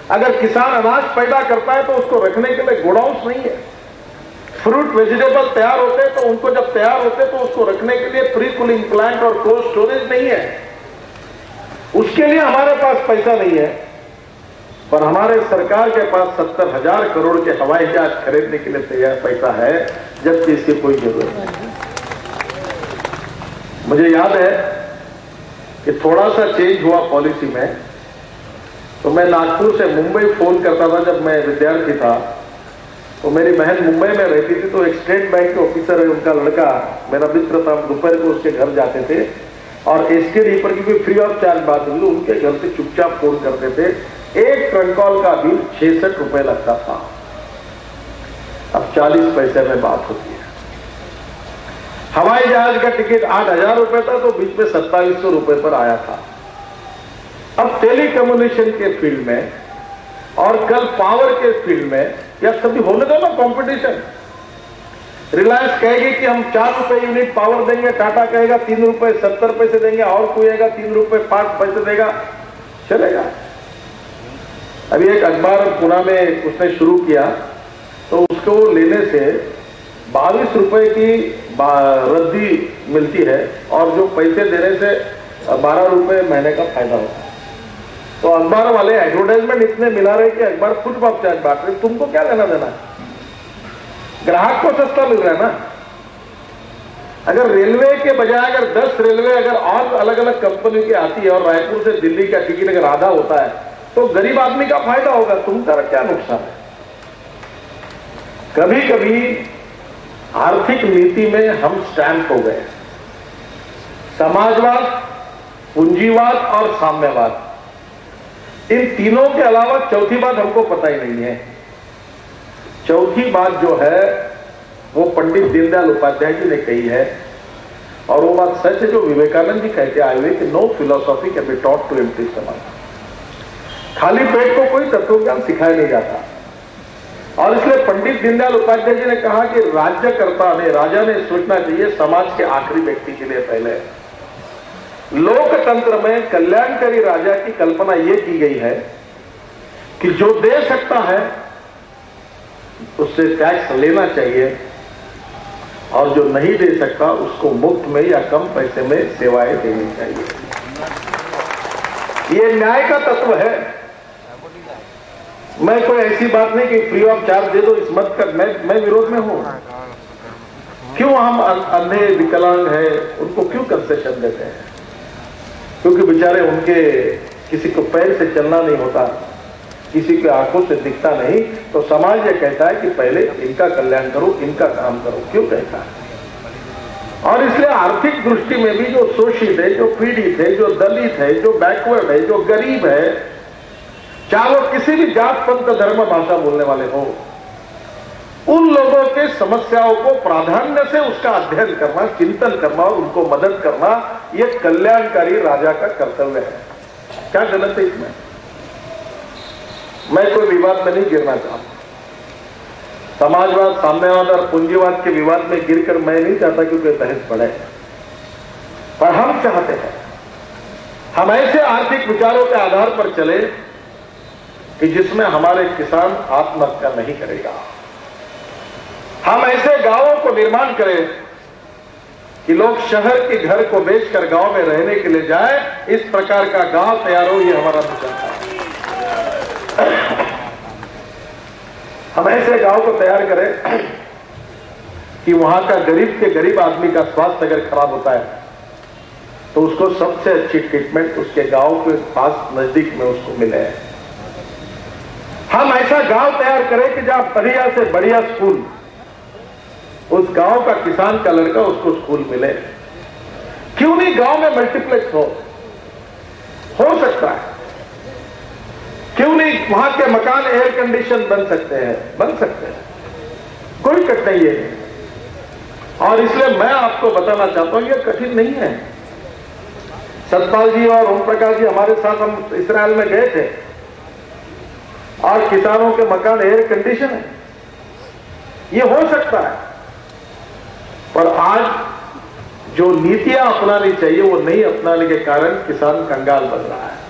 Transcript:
अगर किसान अनाज पैदा करता है तो उसको रखने के लिए गोडाउन्स नहीं है। फ्रूट वेजिटेबल तैयार होते हैं तो उनको जब तैयार होते हैं तो उसको रखने के लिए प्री कूलिंग प्लांट और कोल्ड स्टोरेज नहीं है। उसके लिए हमारे पास पैसा नहीं है, पर हमारे सरकार के पास 70,000 करोड़ के हवाई जहाज खरीदने के लिए तैयार पैसा है, जबकि इसकी कोई जरूरत नहीं। मुझे याद है कि थोड़ा सा चेंज हुआ पॉलिसी में, तो मैं नागपुर से मुंबई फोन करता था जब मैं विद्यार्थी था। तो मेरी बहन मुंबई में रहती थी, तो एक स्टेट बैंक के ऑफिसर है, उनका लड़का मेरा मित्र था, दोपहर को उसके घर जाते थे और एसटीडी पर क्योंकि फ्री ऑफ चार्ज बात हुई तो उनके घर से चुपचाप फोन करते थे। एक ट्रंक कॉल का बिल 66 रुपए लगता था, अब 40 पैसे में बात होती है। हवाई जहाज का टिकट 8,000 रुपए था तो बीच में 2700 रुपए पर आया था। अब टेलीकम्युनिकेशन के फील्ड में और कल पावर के फील्ड में या सभी होने दो ना कंपटीशन। रिलायंस कहेगी कि हम 4 रुपए यूनिट पावर देंगे, टाटा कहेगा 3 रुपए 70 पैसे देंगे, और कोई आएगा 3 रुपए 5 पैसे देगा, चलेगा। अभी एक अखबार पुणे में उसने शुरू किया तो उसको लेने से 22 रुपए की रद्दी मिलती है और जो पैसे देने से 12 रुपए महीने का फायदा होता है। तो अखबार वाले एडवर्टाइजमेंट इतने मिला रहे कि अखबार खुद ऑफ चार्ज बांट रहे, तुमको क्या लेना देना है? ग्राहक को सस्ता मिल रहा है ना। अगर रेलवे के बजाय अगर 10 रेलवे अगर और अलग अलग कंपनी की आती है और रायपुर से दिल्ली का टिकट अगर आधा होता है तो गरीब आदमी का फायदा होगा, तुमका क्या नुकसान है? कभी कभी आर्थिक नीति में हम स्टैंप हो गए। समाजवाद, पूंजीवाद और साम्यवाद, इन तीनों के अलावा चौथी बात हमको पता ही नहीं है। चौथी बात जो है वो पंडित दीनदयाल उपाध्याय जी ने कही है और वो बात सच है जो विवेकानंद जी कहते आए हुए कि no philosophy can be taught to empty stomach. खाली पेट को कोई तत्व ज्ञान सिखाया नहीं जाता। और इसलिए पंडित दीनदयाल उपाध्याय जी ने कहा कि राज्यकर्ता ने, राजा ने सोचना चाहिए समाज के आखिरी व्यक्ति के लिए पहले। लोकतंत्र में कल्याणकारी राजा की कल्पना यह की गई है कि जो दे सकता है उससे टैक्स लेना चाहिए और जो नहीं दे सकता उसको मुफ्त में या कम पैसे में सेवाएं देनी चाहिए। ये न्याय का तत्व है। मैं कोई ऐसी बात नहीं कि फ्री ऑफ चार्ज दे दो, इस मत कर, मैं विरोध में हूं। क्यों हम अंधे विकलांग हैं उनको क्यों कंसेशन देते हैं? क्योंकि बेचारे उनके किसी को पैर से चलना नहीं होता, किसी के आंखों से दिखता नहीं, तो समाज ये कहता है कि पहले इनका कल्याण करो, इनका काम करो। क्यों कहता है? और इसलिए आर्थिक दृष्टि में भी जो शोषित है, जो पीड़ित है, जो दलित है, जो बैकवर्ड है, जो गरीब है, चाहे वो किसी भी जात पंथ धर्म भाषा बोलने वाले हो, उन लोगों के समस्याओं को प्राधान्य से उसका अध्ययन करना, चिंतन करना और उनको मदद करना, यह कल्याणकारी राजा का कर्तव्य है। क्या गलत है इसमें? मैं कोई विवाद में नहीं गिरना चाहता। समाजवाद, साम्यवाद और पूंजीवाद के विवाद में गिरकर मैं नहीं चाहता क्योंकि बहस बढ़े, पर हम चाहते हैं हम ऐसे आर्थिक विचारों के आधार पर चले कि जिसमें हमारे किसान आत्महत्या नहीं करेगा। हम ऐसे गांवों को निर्माण करें कि लोग शहर के घर को बेचकर गांव में रहने के लिए जाए, इस प्रकार का गांव तैयार हो, ये हमारा मिशन है। हम ऐसे गांव को तैयार करें कि वहां का गरीब के गरीब आदमी का स्वास्थ्य अगर खराब होता है तो उसको सबसे अच्छी ट्रीटमेंट उसके गांव के पास नजदीक में उसको मिले। हम ऐसा गांव तैयार करें कि जहां बढ़िया से बढ़िया स्कूल, उस गांव का किसान का लड़का उसको स्कूल मिले। क्यों नहीं गांव में मल्टीप्लेक्स हो सकता है। क्यों नहीं वहां के मकान एयर कंडीशन बन सकते हैं, कोई कठिनाई नहीं। और इसलिए मैं आपको बताना चाहता हूं यह कठिन नहीं है। सतपाल जी और ओम प्रकाश जी हमारे साथ, हम इस्राइल में गए थे और किसानों के मकान एयर कंडीशन है, ये हो सकता है। पर आज जो नीतियां अपनानी चाहिए वो नहीं अपनाने के कारण किसान कंगाल बन रहा है।